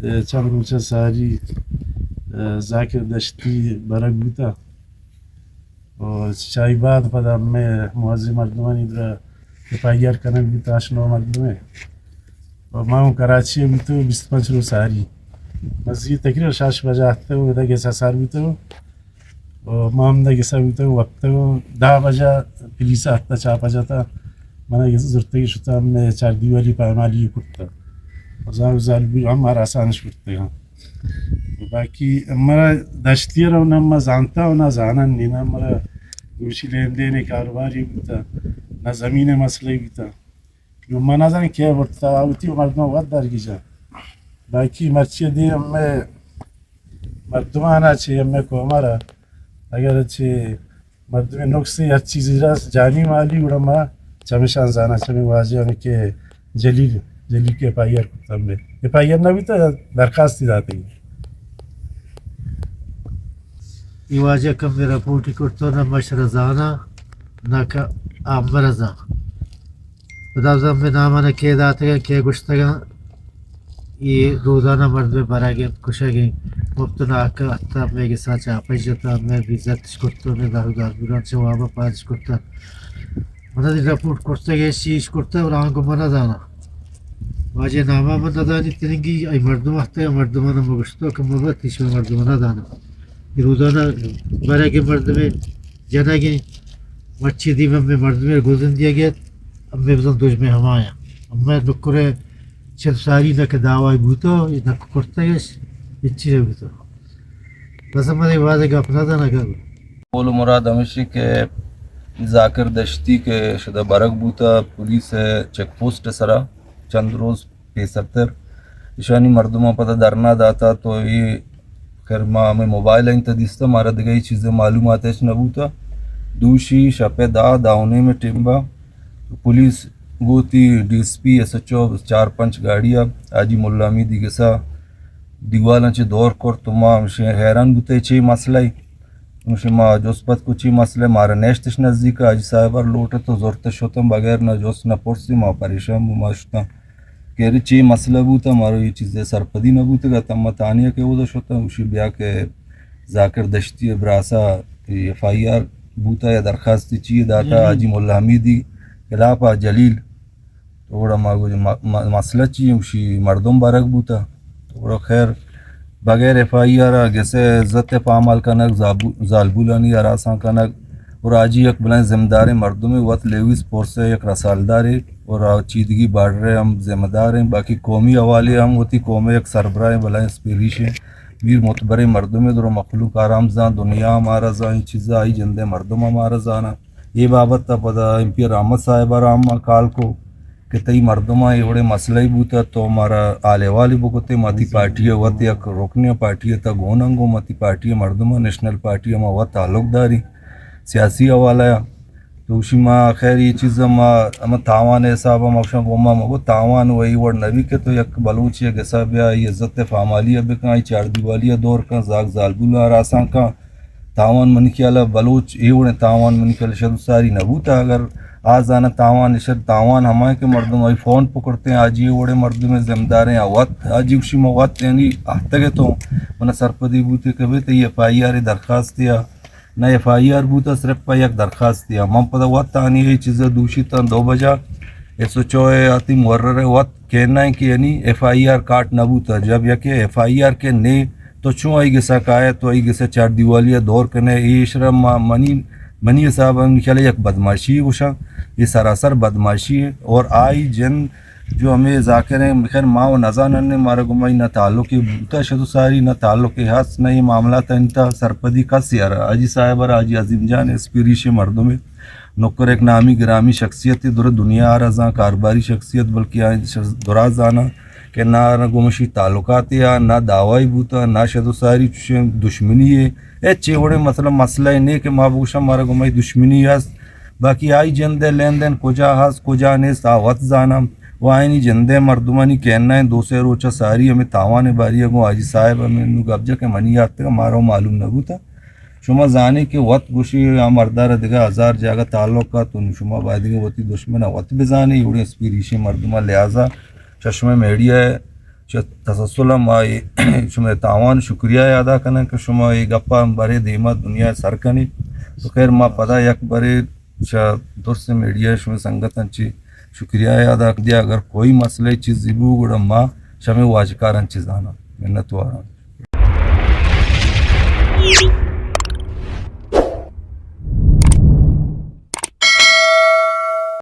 چند روچه ساری ذاکر دشتی برگ بوتا و چای بعد پدا همه موازی مردمانی در پایگر کنگ بوتا اشنو مردمه و ما هم کراچی بوتو 25 رو ساری مسجد تقریبا 6 بجه هسته و ده گسا سر بوتو و ما هم ده گسا بوتو وقت و 10 بجه پلیس هسته 4 بجه تا من زرتگی شده هم 4 دیوالی پایمالی کرده و زالبی هم آسانش کرده باقی ہمارا دشتی رو نہ میں جانتا ہوں نہ جانا نہیں نہ ہمارا گوشی لین دین کاروباری بھی تھا نہ زمین مسئلے بھی تھا جو منا جانے کیا بڑھتا ہوتی مردوں وقت دار کی جا باقی مرچی دی ہمیں مردمانہ چھ ہمیں کو ہمارا اگر اچھے مردم نقصی ہر چیز جانی والی اڑما چمیشان جانا چمی واجہ ہمیں کہ جلیل کے پائیر کرتا ہمیں یہ پائیر نہ بھی تو درخواست جاتی ہے ایواجه کم می رپورتی کرتونا مشرزانا نکا آمرزا بدازم به نامانا که داتگا که گشتگا ای روزانه مرد براگی کشگی مبتنا اکا اتا میگی ساچا پیجتا می بیزتش کرتونه دارودار بیران جوابا پادش کرتا منا دی رپورت کرتگی شیش کرتا و رانگو منا دانا واجه ناما من ندانی تنگی ای مردم احتا مردمانا مگشتو که مبتیش به مردمانا دانا روزانہ برا کے مرد میں جنا کے مچھی دی میں مرد میں گزن دیا گیا اب میں بزن دوش میں ہم آیا اب میں نکرے چل ساری نہ کہ دعوی بوتو نہ کرتا ہے اچھی رہ بوتو بس ہمارے واضح کا اپنا تھا نہ کر قول مراد ہمیشہ کہ ذاکر دشتی کے شدہ برگ بوتا پولیس چیک پوسٹ سرا چند روز پیسرتر اشانی مردموں پتہ درنا داتا تو یہ خیر ما ہمیں موبائل انت دیستا مارا دگئی چیزیں معلومات ہے نبوتا دوشی شپے داونے میں ٹمبا پولیس گوتی D S P S H O 4-5 گاڑیاں آجی مولا امیدی گسا دیوالاں چے دور کر تو ما ہمشہ حیران بوتے چے مسئلہ ہمشہ ما جوسپت کو چے مسئلہ مارا نیشتش نزدیک آجی صاحبار لوٹا تو زورتش ہوتا بغیر نہ جوس نہ پرسی ما پریشان ما شتا کہ چی مسئلہ بوتا مارو یہ چیزیں سرپدی نہ بوتا گا تم تانیہ کے وہ دش ہوتا اسی بیا کے ذاکر دشتی براسا ایف آئی آر بوتا یا درخواست چیئے داتا آجی مولا حمیدی خلاف جلیل توڑا ماگو مسئلہ چیئے اسی مردم بارک بوتا توڑا خیر بغیر ایف آئی آر گیسے عزت پامال کنک زالبولانی اراساں کنک اور آجی یک بلائیں ذمہ دار مردم وقت لیویس پورسے یک رسالدار اور چیدگی بڑھ رہے ہم ذمہ دار ہیں باقی قومی حوالے ہم ہوتی قومی ایک سربراہ بلائیں اسپیریش ہیں ویر متبر مردم در مخلوق آرام زان دنیا ہمارا زان یہ چیزیں آئی جندے مردم ہمارا زانا یہ بابت تا پدا ایم پی رحمت صاحب رام کال کو کہ تئی مردمہ یہ بڑے مسئلہ ہی بوتا تو ہمارا آلے والی بکتے ماتی پارٹی ہے وقت یک رکنے پارٹی ہے تا گوننگو ماتی پارٹی ہے مردمہ نیشنل پارٹی ہم وقت تعلق داری سیاسی حوالہ ہے تو اسی ما خیر یہ چیز ہم تاوان حساب ہم افشان کو وہ تاوان وہی وڑ نبی کے تو یک بلوچ ہے گسا بیا یہ عزت فامالیہ بکا یہ 4 دیوالیہ دور کا زاگ زالبولا راساں کا تاوان من خیالہ بلوچ یہ وڑ تاوان من خیال شد ساری نبوتا اگر آج آنا تاوان شد تاوان ہمائے کہ مردم آئی فون پکڑتے ہیں آج یہ وڑے مردم ذمہ دار ہیں وقت آج اسی میں وقت یعنی آہتگے تو منہ سرپدی بوتے کہ بیتے یہ ایف آئی آر درخواست دیا نہ ایف آئی آر بوتا صرف پا یک درخواست دیا من پتہ وقت آنی ہے چیزیں دوشی تا 2 بجا ایس او چوئے آتی مورر ہے وقت کہنا ہے کہ یعنی ایف آئی آر کاٹ نہ بوتا جب یکی ایف آئی آر کے نے تو چون آئی گسا کہا تو آئی گسا 4 دیوالیہ دور کرنے یہ شرم منی صاحب ہم خیال یک بدماشی ہے وشا یہ سراسر بدماشی ہے اور آئی جن جو ہمیں ذاکر ہیں خیر ماں و نزانن نے مارا گمائی نہ تعلق بوتا شدو ساری نہ تعلق حس نہ یہ معاملات انتا سرپدی کا سیارہ آجی صاحبر آجی عظیم جان اسپیریش مردوں میں نکر ایک نامی گرامی شخصیت در دنیا آرزاں کارباری شخصیت بلکہ آئین دراز آنا کہ نہ گمشی تعلقات یا نہ دعوائی بوتا نہ شدو ساری دشمنی ہے اے چیوڑے مسئلہ نہیں کہ محبوشہ مارا گمائی دشمنی ہے باقی آئی جندے لین دین کجا حس کجا نیست آوت زانا وہ آئینی جندے مردمانی کہنا ہے 2 روچہ ساری ہمیں تاوان باری گو آجی صاحب ہمیں انہوں گبجہ کے منی آتے گا مارا معلوم نہ بوتا شما زانے کہ وقت گوشی یا مردار دگا 1000 جاگہ تعلق کا تو شما بادی گا وقتی دشمنہ وقت بزانے یوڑے اسپیریشی مردمہ لہذا چشمہ میڈیا ہے تسلسل ما شما تاوان شکریہ ادا کنن کہ شما یہ گپا برے دیما دنیا سر کنی تو خیر ما پدا یک برے درست میڈیا شما سنگتن چی شکریہ ادا دیا اگر کوئی مسئلہ چیز زیبو گڑا ما شما واجکارن چیزانا منت واران